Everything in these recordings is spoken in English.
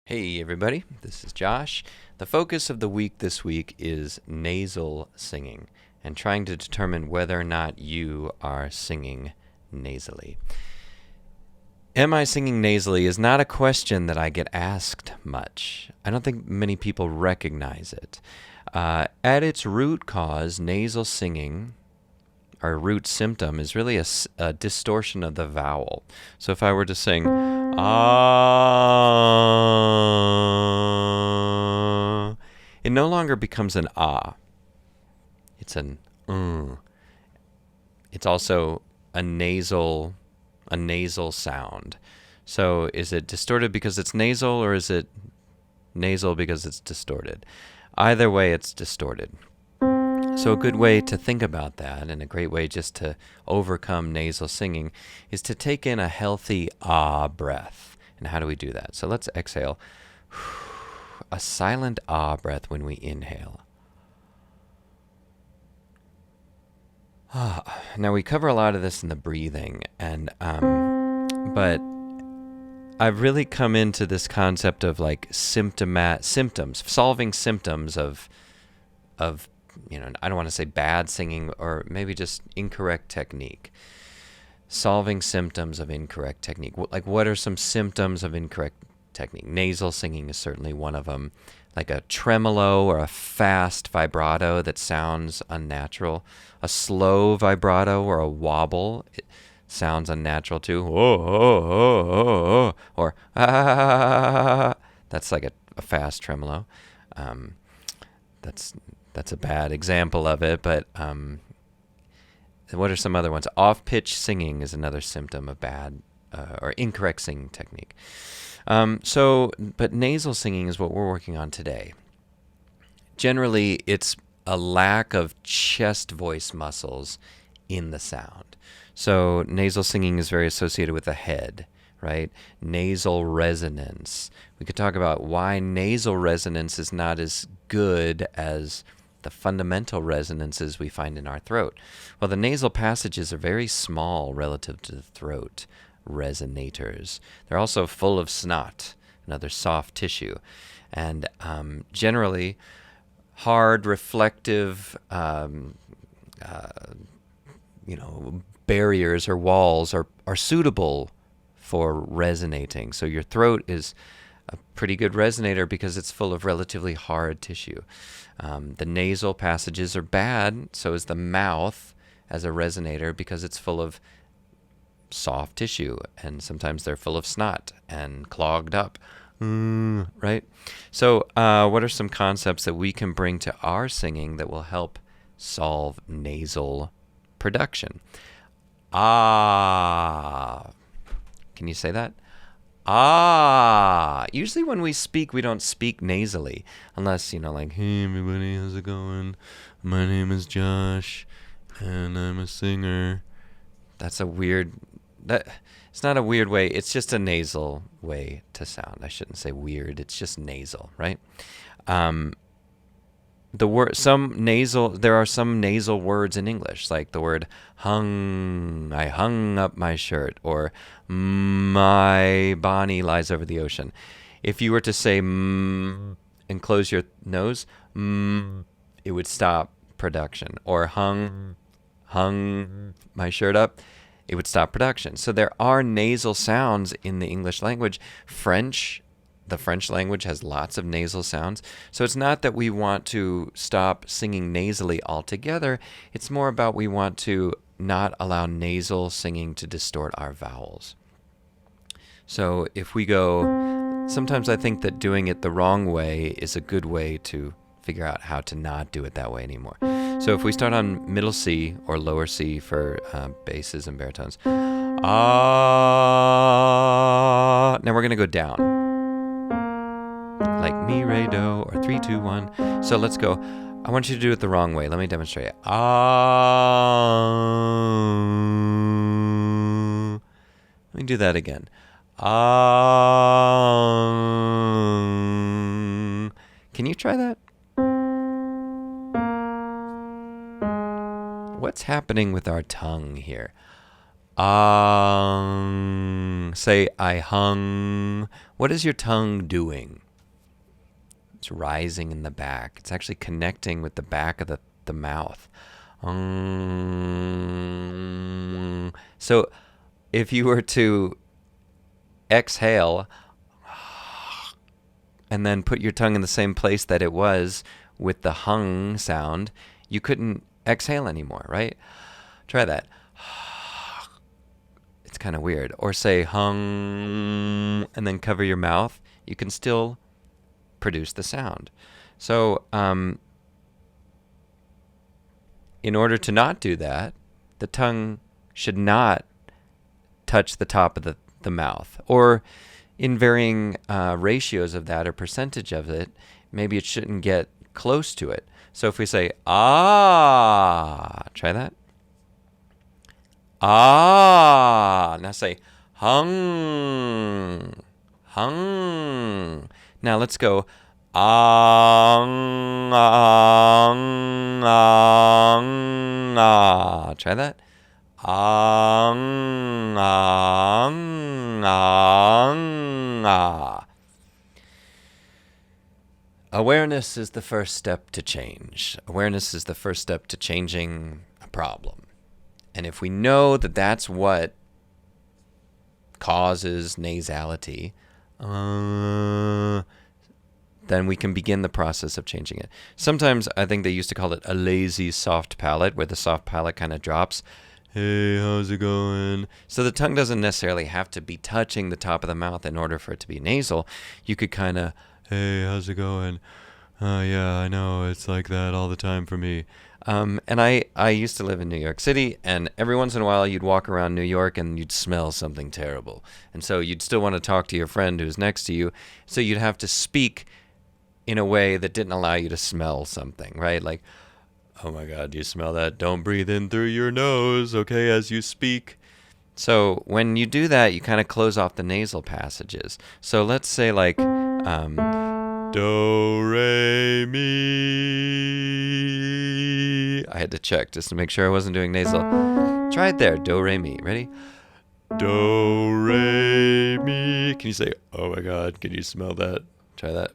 Hey everybody, this is Josh. The focus of the week this week is nasal singing and trying to determine whether or not you are singing nasally. Am I singing nasally is not a question that I get asked much. I don't think many people recognize it. At its root cause, nasal singing, our root symptom, is really a distortion of the vowel. So if I were to sing, ah, it no longer becomes an ah. It's an It's also a nasal sound. So is it distorted because it's nasal, or is it nasal because it's distorted? Either way, it's distorted. So a good way to think about that, and a great way just to overcome nasal singing, is to take in a healthy ah breath. And how do we do that? So let's exhale. A silent ah breath when we inhale. Now we cover a lot of this in the breathing, and but I've really come into this concept of like symptoms, solving symptoms of I don't want to say bad singing, or maybe just incorrect technique. Solving symptoms of incorrect technique. Like, what are some symptoms of incorrect technique? Nasal singing is certainly one of them. Like a tremolo or a fast vibrato that sounds unnatural. A slow vibrato or a wobble, it sounds unnatural too. Oh, oh, oh, oh, oh. Or ah, that's like a fast tremolo. That's a bad example of it, but what are some other ones? Off-pitch singing is another symptom of bad or incorrect singing technique. But nasal singing is what we're working on today. Generally, it's a lack of chest voice muscles in the sound. So nasal singing is very associated with the head, right? Nasal resonance. We could talk about why nasal resonance is not as good as the fundamental resonances we find in our throat. Well, the nasal passages are very small relative to the throat resonators. They're also full of snot, another soft tissue. And generally, hard, reflective, barriers or walls are suitable for resonating. So your throat is a pretty good resonator because it's full of relatively hard tissue. The nasal passages are bad, so is the mouth as a resonator because it's full of soft tissue, and sometimes they're full of snot and clogged up. Right? So what are some concepts that we can bring to our singing that will help solve nasal production? Ah. Can you say that? Ah. Usually when we speak, we don't speak nasally. Unless, like, hey everybody, how's it going? My name is Josh, and I'm a singer. That's a weird... It's not a weird way. It's just a nasal way to sound. I shouldn't say weird. It's just nasal, right? There are some nasal words in English, like the word hung. I hung up my shirt, or my Bonnie lies over the ocean. If you were to say and close your nose, it would stop production. Or hung my shirt up, it would stop production. So there are nasal sounds in the English language. The French language has lots of nasal sounds. So it's not that we want to stop singing nasally altogether. It's more about we want to not allow nasal singing to distort our vowels. So if we go, sometimes I think that doing it the wrong way is a good way to figure out how to not do it that way anymore. So if we start on middle C or lower C for basses and baritones, ah, now we're going to go down. Like mi, re, do, or 3, 2, 1. So let's go. I want you to do it the wrong way. Let me demonstrate it. Ah. Let me do that again. Ah. Can you try that? What's happening with our tongue here? Say, I hung. What is your tongue doing? It's rising in the back. It's actually connecting with the back of the mouth. So if you were to exhale and then put your tongue in the same place that it was with the hung sound, you couldn't exhale anymore, right? Try that. It's kind of weird. Or say hung and then cover your mouth. You can still produce the sound. So in order to not do that, the tongue should not touch the top of the mouth. Or in varying ratios of that or percentage of it, maybe it shouldn't get close to it. So if we say, ah, try that. Ah. Now say, hung. Hung. Now let's go, ah. Try that. Awareness is the first step to change. Awareness is the first step to changing a problem. And if we know that that's what causes nasality, then we can begin the process of changing it. Sometimes I think they used to call it a lazy soft palate, where the soft palate kind of drops. Hey, how's it going? So the tongue doesn't necessarily have to be touching the top of the mouth in order for it to be nasal. You could kind of, hey, how's it going? Yeah, I know, it's like that all the time for me. And I used to live in New York City, and every once in a while you'd walk around New York and you'd smell something terrible. And so you'd still want to talk to your friend who's next to you, so you'd have to speak in a way that didn't allow you to smell something, right? Like, oh my God, do you smell that? Don't breathe in through your nose, okay, as you speak. So when you do that, you kind of close off the nasal passages. So let's say like, do, re, mi. I had to check just to make sure I wasn't doing nasal. Try it there, do, re, mi. Ready? Do, re, mi. Can you say, oh my God, can you smell that? Try that.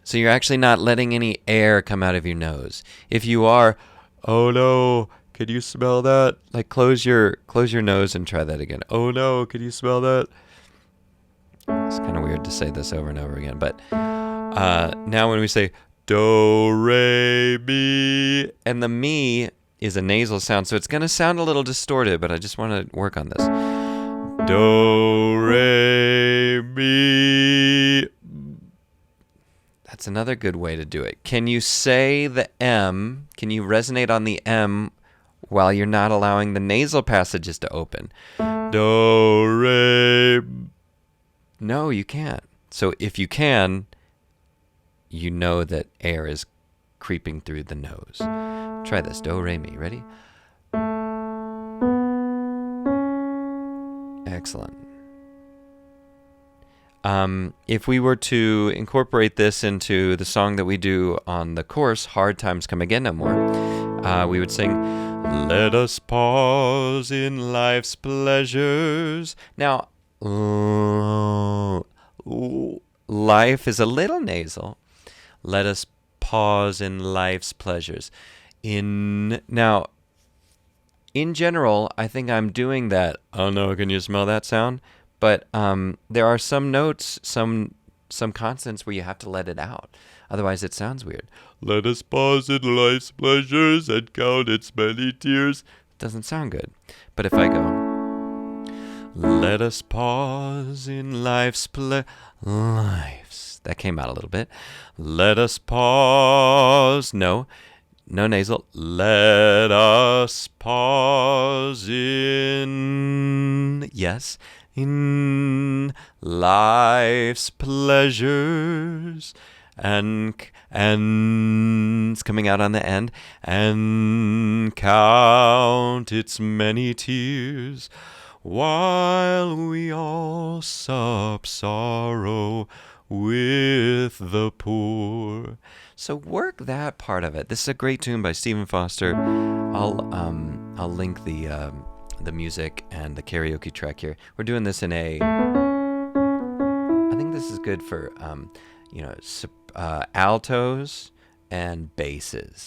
So you're actually not letting any air come out of your nose. If you are, oh no, can you smell that? Like close your nose and try that again. Oh no, can you smell that? It's kind of weird to say this over and over again, but now when we say do, re, mi, and the mi is a nasal sound, so it's going to sound a little distorted, but I just want to work on this. Do, re, mi. That's another good way to do it. Can you say the M? Can you resonate on the M while you're not allowing the nasal passages to open? Do, re. No, you can't. So if you can, you know that air is creeping through the nose. Try this. Do, re, mi. Ready? Excellent. If we were to incorporate this into the song that we do on the course, Hard Times Come Again No More, we would sing, let us pause in life's pleasures. Now, life is a little nasal. Let us pause in life's pleasures. Now, in general, I think I'm doing that. Oh no, can you smell that sound? But there are some notes, some consonants where you have to let it out. Otherwise, it sounds weird. Let us pause in life's pleasures and count its many tears. It doesn't sound good. But if I go, let us pause in life's lives. That came out a little bit. Let us pause. No nasal. Let us pause in. Yes. In life's pleasures, and it's coming out on the end, and count its many tears, while we all sup sorrow with the poor. So work that part of it. This is a great tune by Stephen Foster. I'll link the the music and the karaoke track here. We're doing this in a. I think this is good for altos and basses.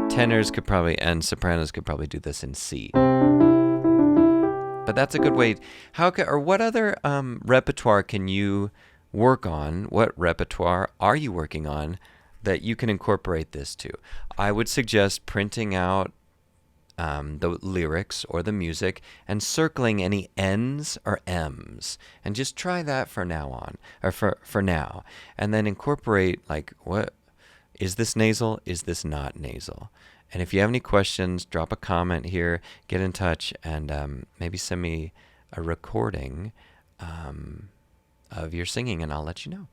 Tenors could probably and sopranos could probably do this in C. But that's a good way. What other repertoire can you work on? What repertoire are you working on that you can incorporate this to? I would suggest printing out the lyrics or the music and circling any N's or M's, and just try that for now on, or for now, and then incorporate like, what is this nasal? Is this not nasal? And if you have any questions, drop a comment here, get in touch, and maybe send me a recording of your singing, and I'll let you know.